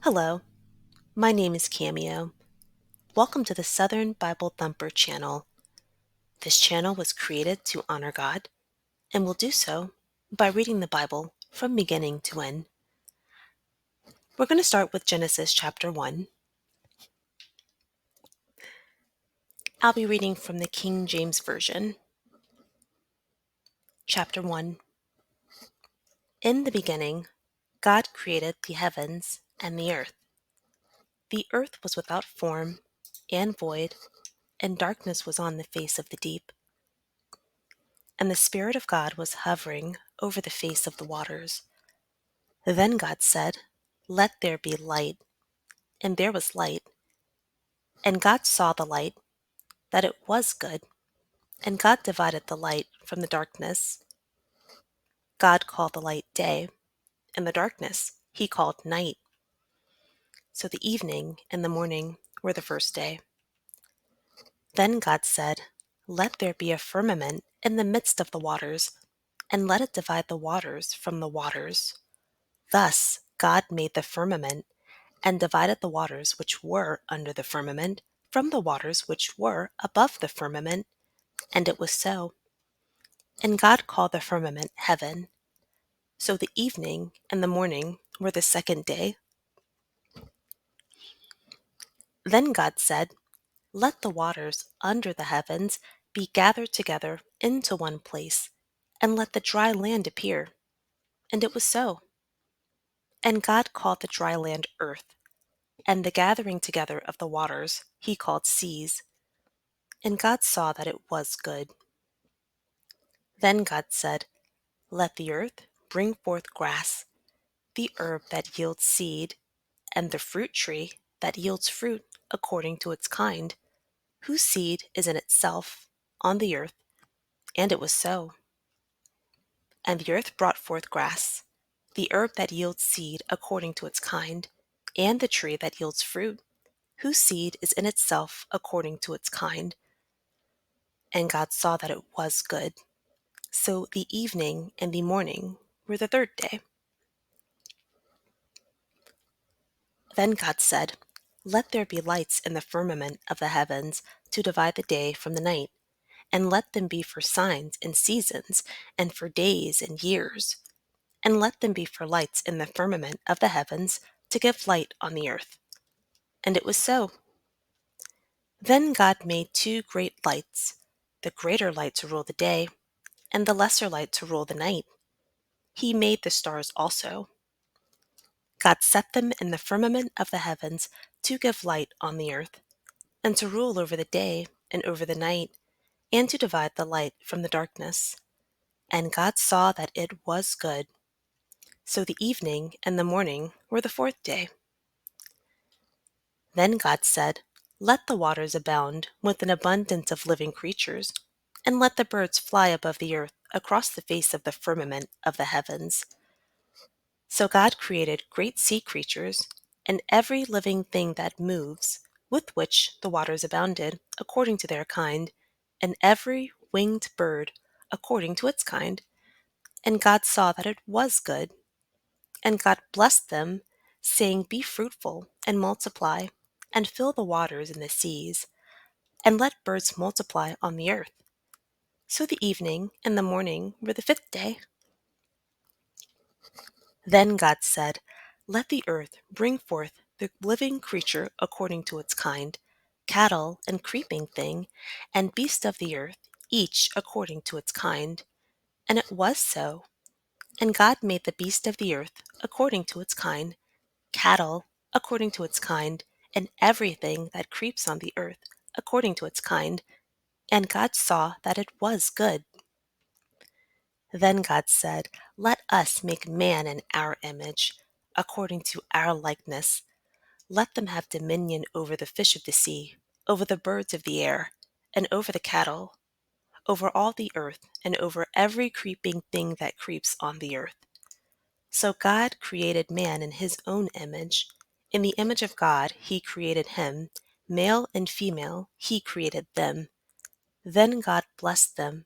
Hello, my name is Cameo. Welcome to the Southern Bible Thumper channel. This channel was created to honor God and will do so by reading the Bible from beginning to end. We're going to start with Genesis chapter 1. I'll be reading from the King James Version. Chapter 1. In the beginning, God created the heavens and the earth. The earth was without form and void, and darkness was on the face of the deep. And the Spirit of God was hovering over the face of the waters. Then God said, "Let there be light." And there was light. And God saw the light, that it was good. And God divided the light from the darkness. God called the light day, and the darkness he called night. So the evening and the morning were the first day. Then God said, "Let there be a firmament in the midst of the waters, and let it divide the waters from the waters." Thus God made the firmament, and divided the waters which were under the firmament from the waters which were above the firmament. And it was so. And God called the firmament heaven. So the evening and the morning were the second day. Then God said, "Let the waters under the heavens be gathered together into one place, and let the dry land appear." And it was so. And God called the dry land earth, and the gathering together of the waters he called seas. And God saw that it was good. Then God said, "Let the earth bring forth grass, the herb that yields seed, and the fruit tree that yields fruit according to its kind, whose seed is in itself on the earth." And it was so. And the earth brought forth grass, the herb that yields seed according to its kind, and the tree that yields fruit, whose seed is in itself according to its kind. And God saw that it was good. So the evening and the morning were the third day. Then God said, "Let there be lights in the firmament of the heavens to divide the day from the night, and let them be for signs and seasons, and for days and years. And let them be for lights in the firmament of the heavens to give light on the earth." And it was so. Then God made two great lights, the greater light to rule the day, and the lesser light to rule the night. He made the stars also. God set them in the firmament of the heavens to give light on the earth, and to rule over the day and over the night, and to divide the light from the darkness. And God saw that it was good. So the evening and the morning were the fourth day. Then God said, "Let the waters abound with an abundance of living creatures, and let the birds fly above the earth across the face of the firmament of the heavens." So God created great sea creatures, and every living thing that moves, with which the waters abounded, according to their kind, and every winged bird, according to its kind. And God saw that it was good. And God blessed them, saying, "Be fruitful, and multiply, and fill the waters in the seas, and let birds multiply on the earth." So the evening and the morning were the fifth day. Then God said, "Let the earth bring forth the living creature according to its kind, cattle and creeping thing, and beast of the earth, each according to its kind." And it was so. And God made the beast of the earth according to its kind, cattle according to its kind, and everything that creeps on the earth according to its kind. And God saw that it was good. Then God said, "Let us make man in our image, according to our likeness. Let them have dominion over the fish of the sea, over the birds of the air, and over the cattle, over all the earth, and over every creeping thing that creeps on the earth." So God created man in his own image. In the image of God he created him, male and female he created them. Then God blessed them.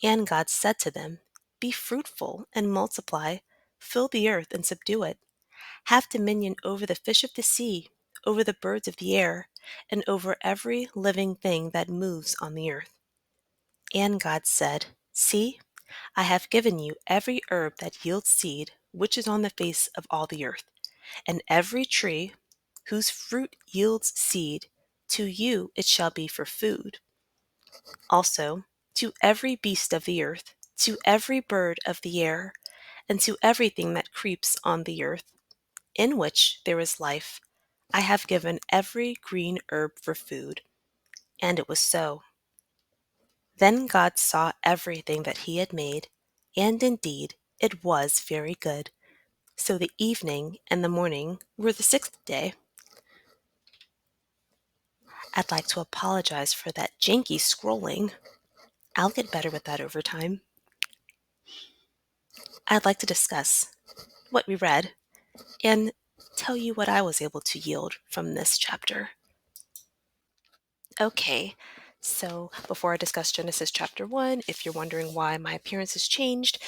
And God said to them, "Be fruitful and multiply, fill the earth and subdue it, Have dominion over the fish of the sea, over the birds of the air, and over every living thing that moves on the earth." And God said, "See, I have given you every herb that yields seed, which is on the face of all the earth, and every tree whose fruit yields seed, to you it shall be for food. Also, to every beast of the earth, to every bird of the air, and to everything that creeps on the earth, in which there is life, I have given every green herb for food." And it was so. Then God saw everything that he had made, and indeed it was very good. So the evening and the morning were the sixth day. I'd like to apologize for that janky scrolling. I'll get better with that over time. I'd like to discuss what we read and tell you what I was able to yield from this chapter. Okay, so before I discuss Genesis chapter 1, if you're wondering why my appearance has changed,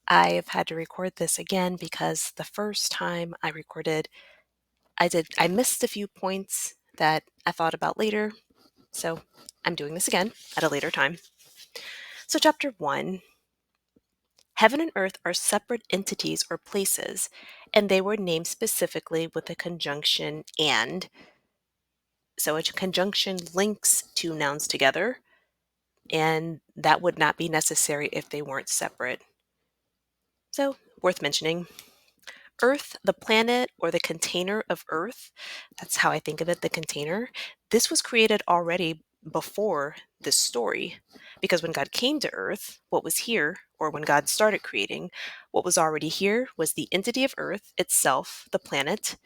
I've had to record this again because the first time I recorded, I missed a few points that I thought about later, so I'm doing this again at a later time. So chapter 1, heaven and earth are separate entities or places, and they were named specifically with a conjunction "and." So a conjunction links two nouns together, and that would not be necessary if they weren't separate. So, worth mentioning. Earth, the planet or the container of Earth, that's how I think of it, the container. This was created already before this story, because when God came to Earth, what was here, or when God started creating, what was already here was the entity of Earth itself, the planet,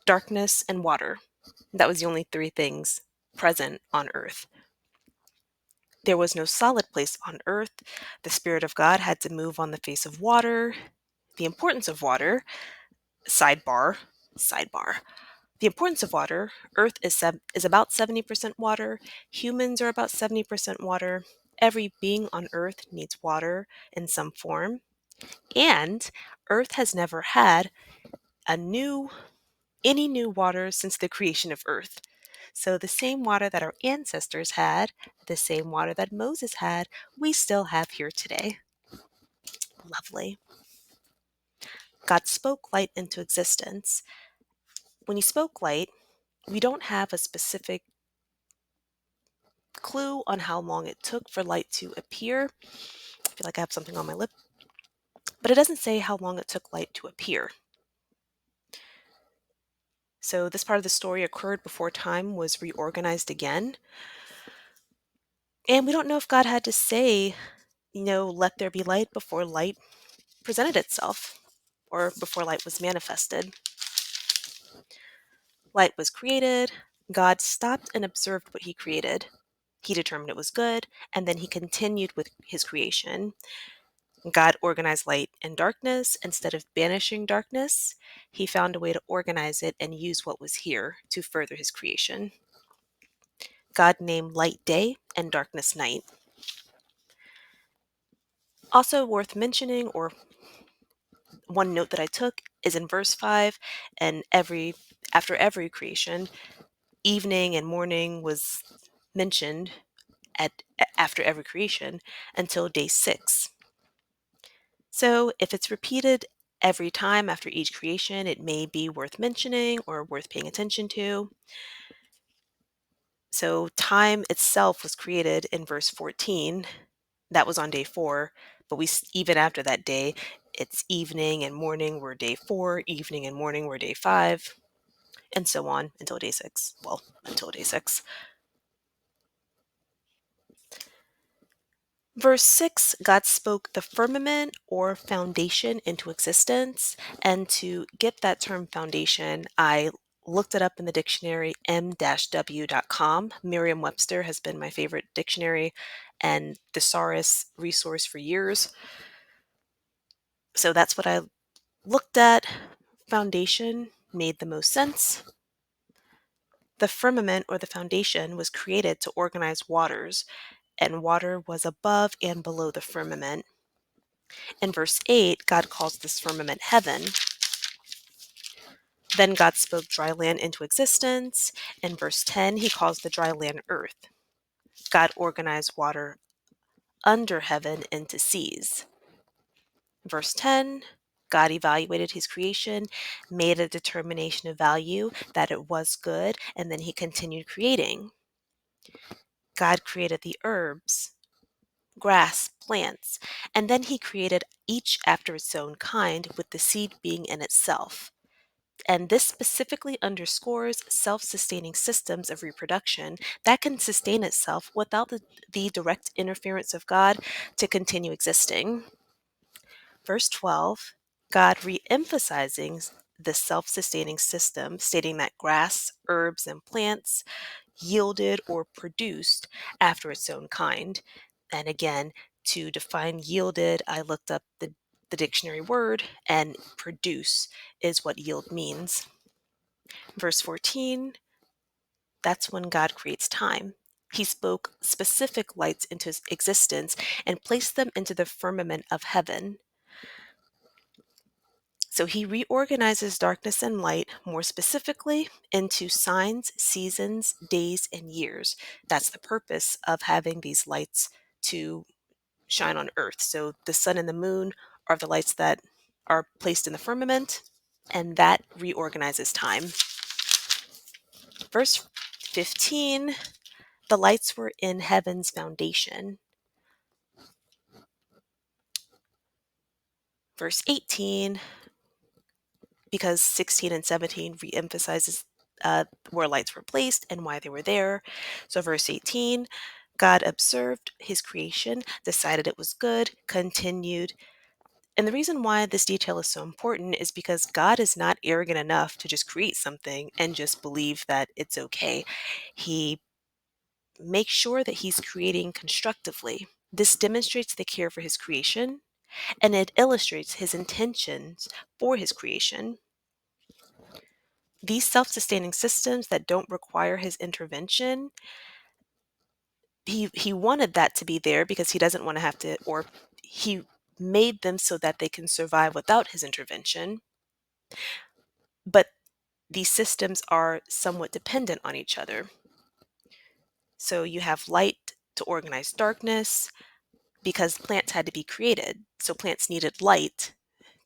darkness, and water. That was the only three things present on Earth. There was no solid place on Earth. The Spirit of God had to move on the face of water. The importance of water, sidebar, sidebar. The importance of water, Earth is about 70% water. Humans are about 70% water. Every being on Earth needs water in some form. And Earth has never had any new water since the creation of Earth. So the same water that our ancestors had, the same water that Moses had, we still have here today. Lovely. God spoke light into existence. When he spoke light, we don't have a specific clue on how long it took for light to appear. I feel like I have something on my lip. But it doesn't say how long it took light to appear. So this part of the story occurred before time was reorganized again. And we don't know if God had to say, let there be light before light presented itself or before light was manifested. Light was created. God stopped and observed what he created. He determined it was good, and then he continued with his creation. God organized light and darkness. Instead of banishing darkness, he found a way to organize it and use what was here to further his creation. God named light day and darkness night. Also worth mentioning, or one note that I took, is in verse 5, and after every creation, evening and morning was mentioned after every creation until day 6. So if it's repeated every time after each creation, it may be worth mentioning or worth paying attention to. So time itself was created in verse 14. That was on day 4, but even after that day, it's evening and morning were day 4, evening and morning were day 5, and so on until day 6. Well, until day 6. Verse 6, God spoke the firmament or foundation into existence. And to get that term foundation, I looked it up in the dictionary m-w.com. Merriam-Webster has been my favorite dictionary and thesaurus resource for years. So that's what I looked at. Foundation made the most sense. The firmament or the foundation was created to organize waters, and water was above and below the firmament. In verse 8, God calls this firmament heaven. Then God spoke dry land into existence. In verse 10, he calls the dry land earth. God organized water under heaven into seas. Verse 10, God evaluated his creation, made a determination of value that it was good, and then he continued creating. God created the herbs, grass, plants, and then he created each after its own kind, with the seed being in itself. And this specifically underscores self-sustaining systems of reproduction that can sustain itself without the direct interference of God to continue existing. Verse 12, God re-emphasizing the self-sustaining system, stating that grass, herbs, and plants yielded or produced after its own kind. And again, to define yielded, I looked up the dictionary word, and produce is what yield means. Verse 14, that's when God creates time. He spoke specific lights into existence and placed them into the firmament of heaven. So he reorganizes darkness and light, more specifically, into signs, seasons, days, and years. That's the purpose of having these lights to shine on earth. So the sun and the moon are the lights that are placed in the firmament, and that reorganizes time. Verse 15, the lights were in heaven's foundation. Verse 18, because 16 and 17 re-emphasizes where lights were placed and why they were there. So verse 18, God observed his creation, decided it was good, continued. And the reason why this detail is so important is because God is not arrogant enough to just create something and just believe that it's okay. He makes sure that he's creating constructively. This demonstrates the care for his creation, and it illustrates his intentions for his creation. These self-sustaining systems that don't require his intervention, he wanted that to be there because he doesn't want to have to, or he made them so that they can survive without his intervention. But these systems are somewhat dependent on each other. So you have light to organize darkness because plants had to be created. So plants needed light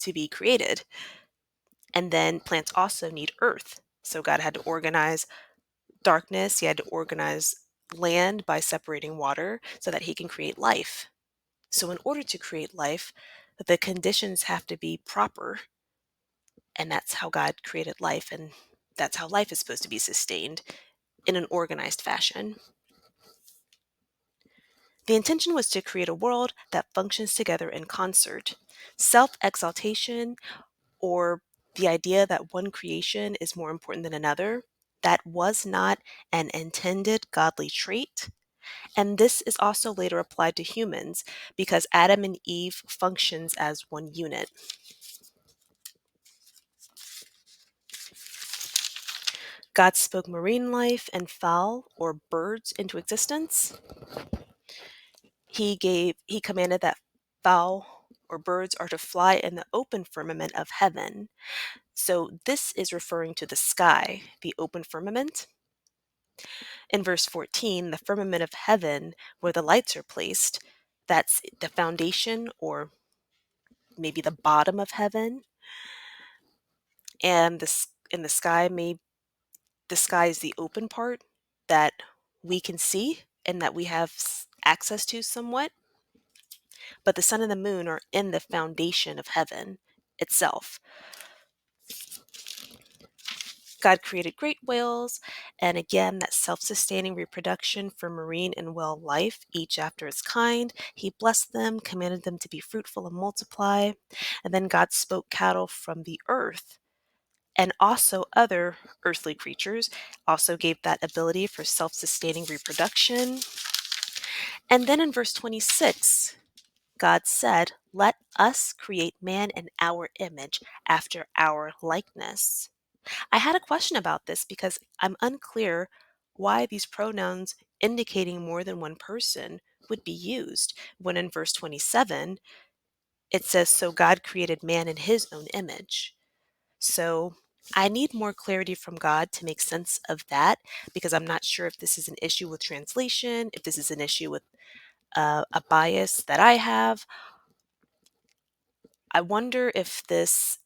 to be created. And then plants also need earth. So God had to organize darkness. He had to organize land by separating water so that he can create life. So in order to create life, the conditions have to be proper. And that's how God created life. And that's how life is supposed to be sustained in an organized fashion. The intention was to create a world that functions together in concert. Self-exaltation, or the idea that one creation is more important than another, that was not an intended godly trait. And this is also later applied to humans because Adam and Eve functions as one unit. God spoke marine life and fowl, or birds, into existence. He commanded that fowl or birds are to fly in the open firmament of heaven. So this is referring to the sky, the open firmament. In verse 14, the firmament of heaven, where the lights are placed, that's the foundation, or maybe the bottom of heaven. And this in the sky, the sky is the open part that we can see and that we have access to somewhat. But the sun and the moon are in the foundation of heaven itself. God created great whales, and again, that self-sustaining reproduction for marine and whale life, each after its kind. He blessed them, commanded them to be fruitful and multiply. And then God spoke cattle from the earth, and also other earthly creatures, also gave that ability for self-sustaining reproduction. And then in verse 26, God said, "Let us create man in our image, after our likeness." I had a question about this because I'm unclear why these pronouns indicating more than one person would be used when in verse 27 it says, "So God created man in his own image." So I need more clarity from God to make sense of that because I'm not sure if this is an issue with translation, if this is an issue with a bias that I have. I wonder if this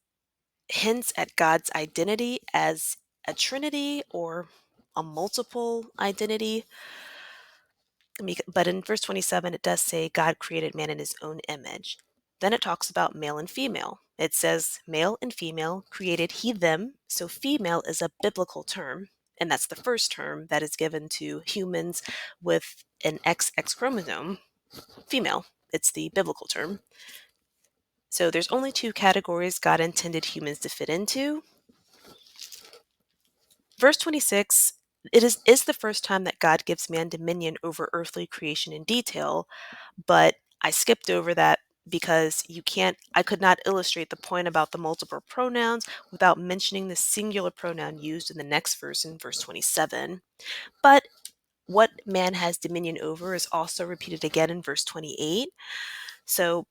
hints at God's identity as a trinity or a multiple identity. But in verse 27, it does say God created man in his own image. Then it talks about male and female. It says male and female created he them. So female is a biblical term. And that's the first term that is given to humans with an XX chromosome. Female. It's the biblical term. So there's only two categories God intended humans to fit into. Verse 26, is the first time that God gives man dominion over earthly creation in detail, but I skipped over that because I could not illustrate the point about the multiple pronouns without mentioning the singular pronoun used in the next verse in verse 27. But what man has dominion over is also repeated again in verse 28. So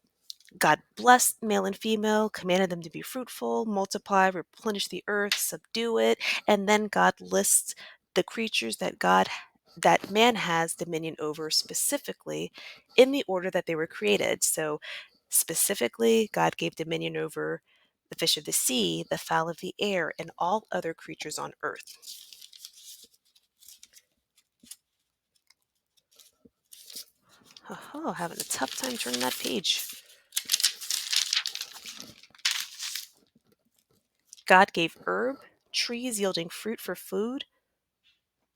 God blessed male and female, commanded them to be fruitful, multiply, replenish the earth, subdue it, and then God lists the creatures that man has dominion over specifically in the order that they were created. So specifically, God gave dominion over the fish of the sea, the fowl of the air, and all other creatures on earth. Oh, having a tough time turning that page. God gave herb, trees yielding fruit for food,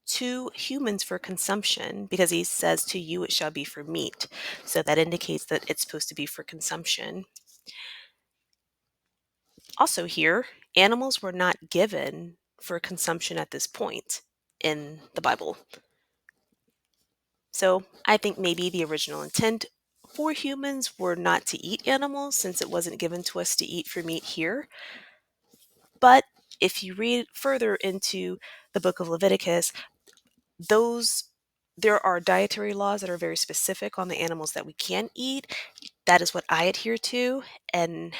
to humans for consumption because he says to you it shall be for meat. So that indicates that it's supposed to be for consumption. Also here, animals were not given for consumption at this point in the Bible. So I think maybe the original intent for humans were not to eat animals since it wasn't given to us to eat for meat here. But if you read further into the book of Leviticus, those there are dietary laws that are very specific on the animals that we can eat. That is what I adhere to. And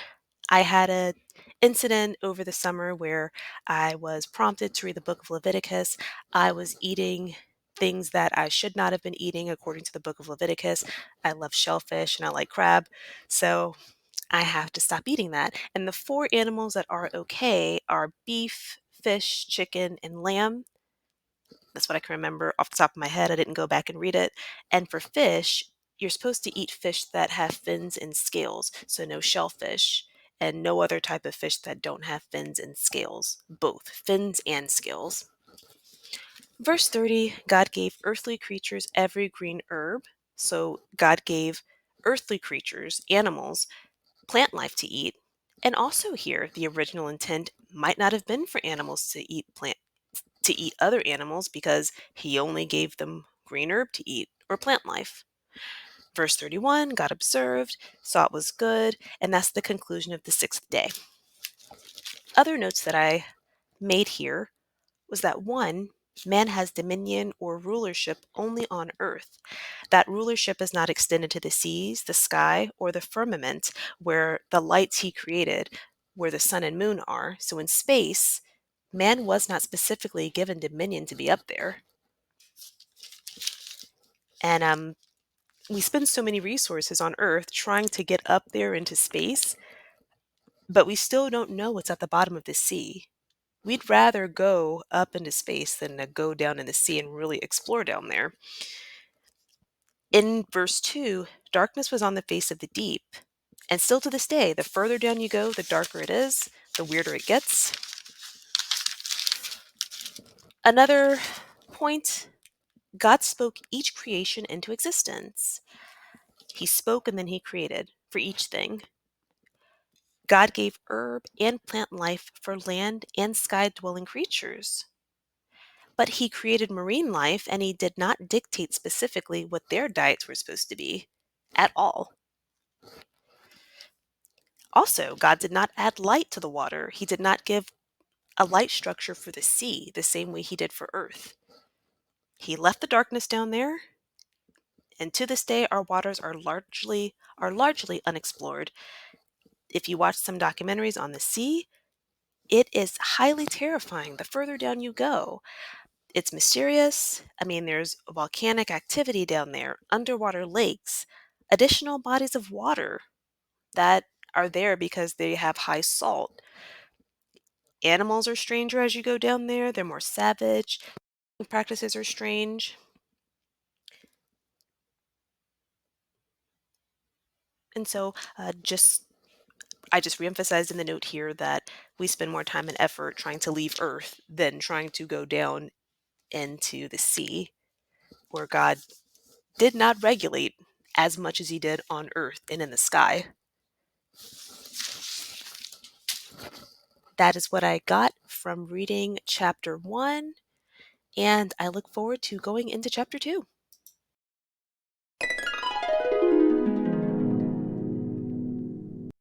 I had a incident over the summer where I was prompted to read the book of Leviticus. I was eating things that I should not have been eating according to the book of Leviticus. I love shellfish and I like crab. So I have to stop eating that. And the four animals that are okay are beef, fish, chicken, and lamb. That's what I can remember off the top of my head. I didn't go back and read it. And for fish, you're supposed to eat fish that have fins and scales. So no shellfish and no other type of fish that don't have fins and scales, both fins and scales. Verse 30, God gave earthly creatures every green herb. So God gave earthly creatures, animals, plant life to eat. And also here, the original intent might not have been for animals to eat other animals because he only gave them green herb to eat or plant life. Verse 31, God observed, saw it was good, and that's the conclusion of the sixth day. Other notes that I made here was that one, man has dominion or rulership only on earth. That rulership is not extended to the seas, the sky, or the firmament where the lights he created, where the sun and moon are. So in space, man was not specifically given dominion to be up there. And we spend so many resources on Earth trying to get up there into space, but we still don't know what's at the bottom of the sea. We'd rather go up into space than to go down in the sea and really explore down there. In verse 2, darkness was on the face of the deep. And still to this day, the further down you go, the darker it is, the weirder it gets. Another point, God spoke each creation into existence. He spoke and then he created for each thing. God gave herb and plant life for land and sky-dwelling creatures. But he created marine life and he did not dictate specifically what their diets were supposed to be at all. Also, God did not add light to the water. He did not give a light structure for the sea the same way he did for earth. He left the darkness down there, and to this day our waters are largely unexplored. If you watch some documentaries on the sea, it is highly terrifying the further down you go. It's mysterious. I mean, there's volcanic activity down there, underwater lakes, additional bodies of water that are there because they have high salt. Animals are stranger as you go down there, they're more savage. Practices are strange. And so, I just reemphasized in the note here that we spend more time and effort trying to leave Earth than trying to go down into the sea, where God did not regulate as much as he did on Earth and in the sky. That is what I got from reading chapter 1, and I look forward to going into chapter 2.